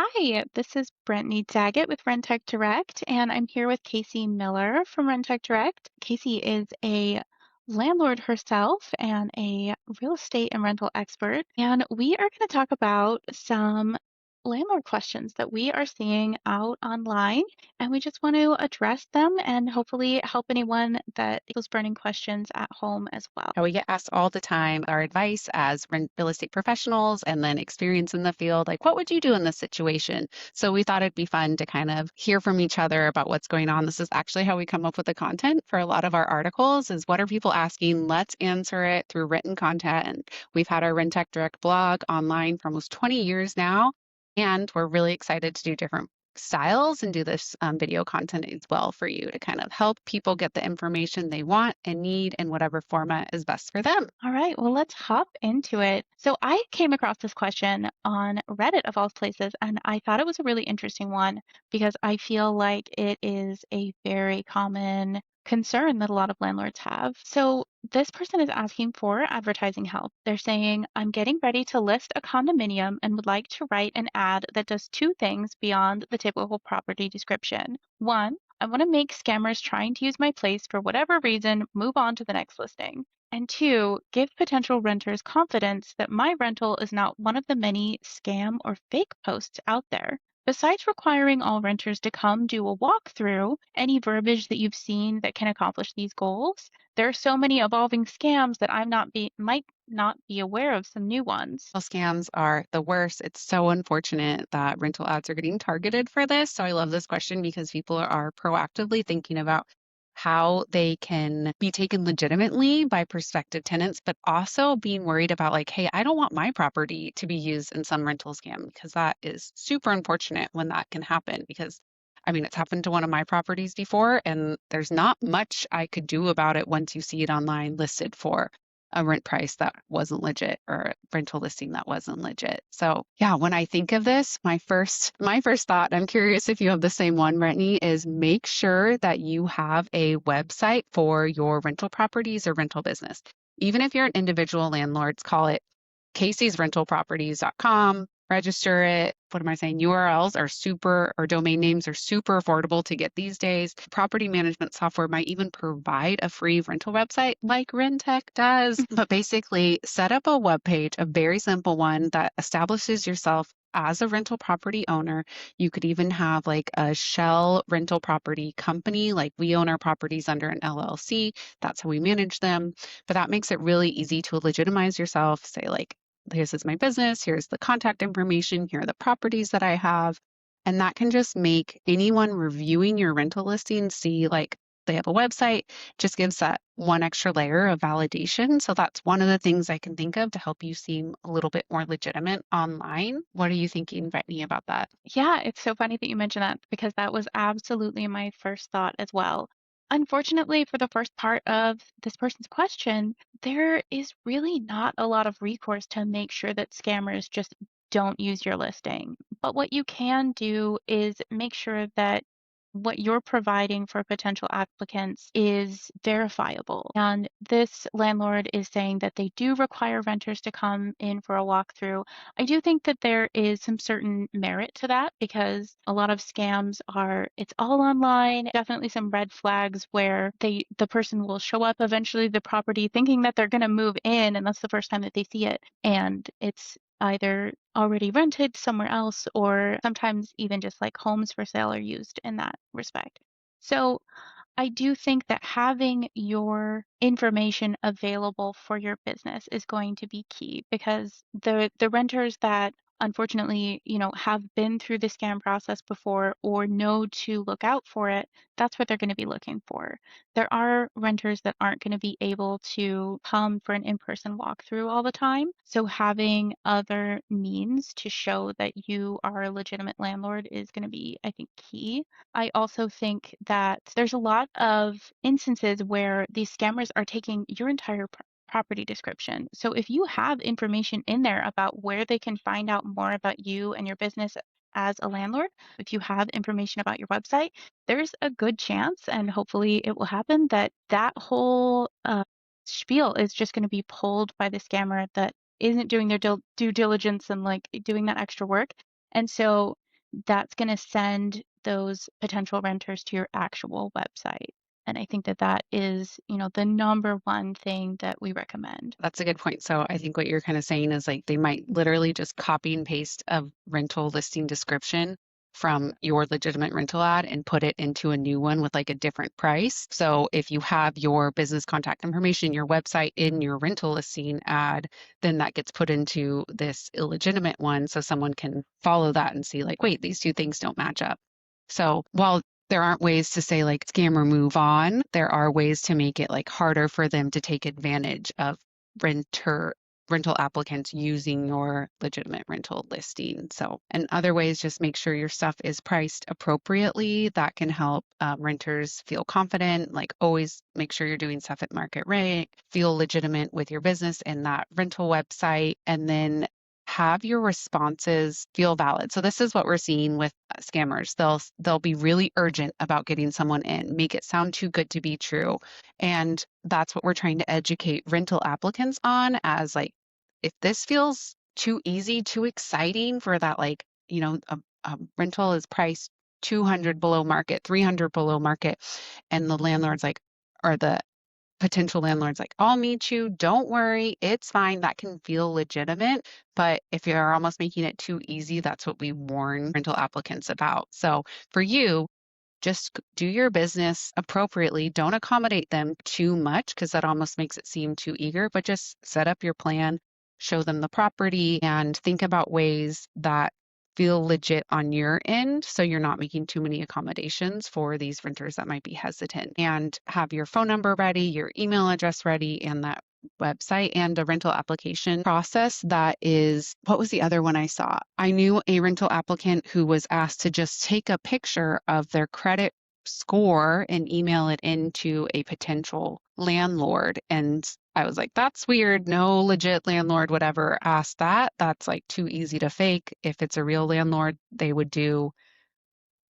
Hi, this is Brittany Daggett with Rentec Direct, and I'm here with Casey Miller from Rentec Direct. Casey is a landlord herself and a real estate and rental expert, and we are going to talk about some landlord questions that we are seeing out online, and we just want to address them and hopefully help anyone that those burning questions at home as well. Yeah, we get asked all the time our advice as real estate professionals and then experience in the field. Like, what would you do in this situation? So we thought it'd be fun to kind of hear from each other about what's going on. This is actually how we come up with the content for a lot of our articles is what are people asking? Let's answer it through written content. And we've had our Rentec Direct blog online for almost 20 years now. And we're really excited to do different styles and do this video content as well for you to kind of help people get the information they want and need in whatever format is best for them. All right, well, let's hop into it. So I came across this question on Reddit of all places, and I thought it was a really interesting one because I feel like it is a very common concern that a lot of landlords have. So this person is asking for advertising help. They're saying, I'm getting ready to list a condominium and would like to write an ad that does two things beyond the typical property description. One, I want to make scammers trying to use my place for whatever reason move on to the next listing. And two, give potential renters confidence that my rental is not one of the many scam or fake posts out there. Besides requiring all renters to come do a walkthrough, any verbiage that you've seen that can accomplish these goals, there are so many evolving scams that might not be aware of some new ones. Well, scams are the worst. It's so unfortunate that rental ads are getting targeted for this. So I love this question because people are proactively thinking about how they can be taken legitimately by prospective tenants, but also being worried about like, hey, I don't want my property to be used in some rental scam because that is super unfortunate when that can happen because I mean, it's happened to one of my properties before, and there's not much I could do about it once you see it online listed for a rent price that wasn't legit or a rental listing that wasn't legit. So yeah, when I think of this, my first thought, I'm curious if you have the same one, Brittany, is make sure that you have a website for your rental properties or rental business. Even if you're an individual landlords, call it caseysrentalproperties.com, register it. What am I saying? URLs are super, or domain names are super affordable to get these days. Property management software might even provide a free rental website like Rentec does. But basically, set up a web page, a very simple one that establishes yourself as a rental property owner. You could even have like a shell rental property company, like we own our properties under an LLC. That's how we manage them. But that makes it really easy to legitimize yourself, say, like, this is my business, here's the contact information, here are the properties that I have. And that can just make anyone reviewing your rental listing see like they have a website, just gives that one extra layer of validation. So that's one of the things I can think of to help you seem a little bit more legitimate online. What are you thinking, Brittany, about that? Yeah, it's so funny that you mentioned that because that was absolutely my first thought as well. Unfortunately, for the first part of this person's question, there is really not a lot of recourse to make sure that scammers just don't use your listing. But what you can do is make sure that what you're providing for potential applicants is verifiable. And this landlord is saying that they do require renters to come in for a walkthrough. I do think that there is some certain merit to that because a lot of scams are it's all online. Definitely some red flags where the person will show up eventually the property thinking that they're going to move in and that's the first time that they see it and it's either already rented somewhere else or sometimes even just like homes for sale are used in that respect. So I do think that having your information available for your business is going to be key because the renters that unfortunately, have been through the scam process before or know to look out for it, that's what they're going to be looking for. There are renters that aren't going to be able to come for an in-person walkthrough all the time. So having other means to show that you are a legitimate landlord is going to be, I think, key. I also think that there's a lot of instances where these scammers are taking your entire property description. So if you have information in there about where they can find out more about you and your business as a landlord, if you have information about your website, there's a good chance, and hopefully it will happen, that that whole spiel is just going to be pulled by the scammer that isn't doing their due diligence and like doing that extra work. And so that's going to send those potential renters to your actual website. And I think that that is, the number one thing that we recommend. That's a good point. So I think what you're kind of saying is like they might literally just copy and paste a rental listing description from your legitimate rental ad and put it into a new one with like a different price. So if you have your business contact information, your website in your rental listing ad, then that gets put into this illegitimate one. So someone can follow that and see like, wait, these two things don't match up. So while there aren't ways to say like scam or move on, there are ways to make it like harder for them to take advantage of renter rental applicants using your legitimate rental listing. So, and other ways, just make sure your stuff is priced appropriately. That can help renters feel confident. Like always make sure you're doing stuff at market rate, feel legitimate with your business and that rental website, and then have your responses feel valid. So this is what we're seeing with scammers. They'll be really urgent about getting someone in, make it sound too good to be true. And that's what we're trying to educate rental applicants on as like if this feels too easy, too exciting for that like, a rental is priced 200 below market, 300 below market and the landlord's like or the potential landlord's like, I'll meet you. Don't worry. It's fine. That can feel legitimate. But if you're almost making it too easy, that's what we warn rental applicants about. So for you, just do your business appropriately. Don't accommodate them too much because that almost makes it seem too eager, but just set up your plan, show them the property, and think about ways that feel legit on your end so you're not making too many accommodations for these renters that might be hesitant. And have your phone number ready, your email address ready, and that website and a rental application process that is what was the other one I saw? I knew a rental applicant who was asked to just take a picture of their credit score and email it into a potential landlord. And I was like, that's weird. No legit landlord would ever ask that. That's like too easy to fake. If it's a real landlord, they would do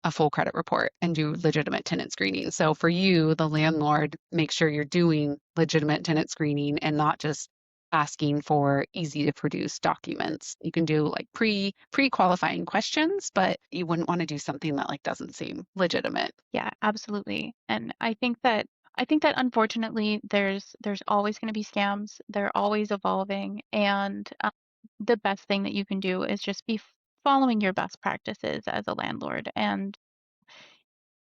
a full credit report and do legitimate tenant screening. So for you, the landlord, make sure you're doing legitimate tenant screening and not just asking for easy to produce documents. You can do like pre-qualifying questions, but you wouldn't want to do something that like doesn't seem legitimate. Yeah, absolutely. And I think that unfortunately there's always going to be scams. They're always evolving, and the best thing that you can do is just be following your best practices as a landlord. And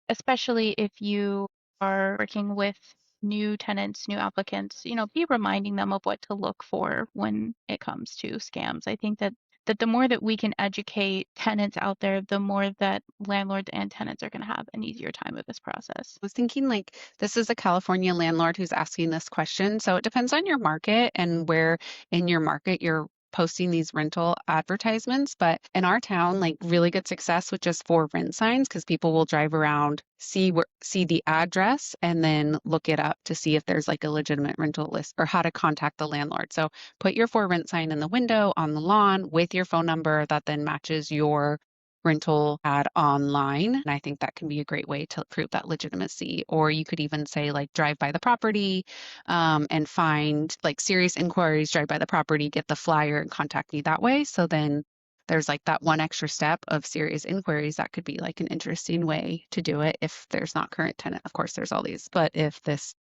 especially if you are working with new tenants, new applicants, be reminding them of what to look for when it comes to scams. I think that the more that we can educate tenants out there, the more that landlords and tenants are going to have an easier time with this process. Was thinking like this is a California landlord who's asking this question. So it depends on your market and where in your market you're posting these rental advertisements. But in our town, like really good success with just 4 rent signs because people will drive around, see the address, and then look it up to see if there's like a legitimate rental list or how to contact the landlord. So put your 4 rent sign in the window on the lawn with your phone number that then matches your rental ad online. And I think that can be a great way to prove that legitimacy. Or you could even say, like, drive by the property and find like serious inquiries, drive by the property, get the flyer and contact me that way. So then there's like that one extra step of serious inquiries. That could be like an interesting way to do it if there's not current tenant. Of course, there's all these, but if this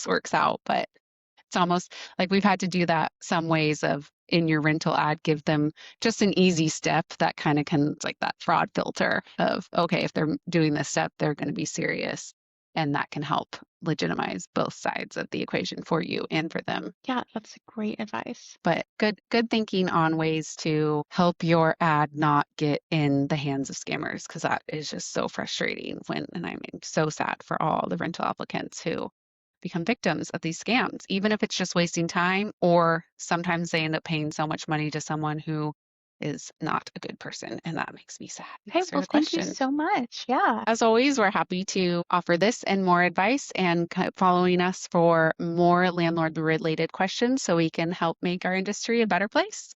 works out, but it's almost like we've had to do that some ways of in your rental ad, give them just an easy step that kind of can, it's like that fraud filter of, okay, if they're doing this step, they're going to be serious. And that can help legitimize both sides of the equation for you and for them. Yeah, that's great advice. But good thinking on ways to help your ad not get in the hands of scammers because that is just so frustrating and I'm so sad for all the rental applicants who become victims of these scams, even if it's just wasting time, or sometimes they end up paying so much money to someone who is not a good person. And that makes me sad. Okay, Thanks for well, the thank you question. so much. Yeah. As always, we're happy to offer this and more advice and keep following us for more landlord related questions so we can help make our industry a better place.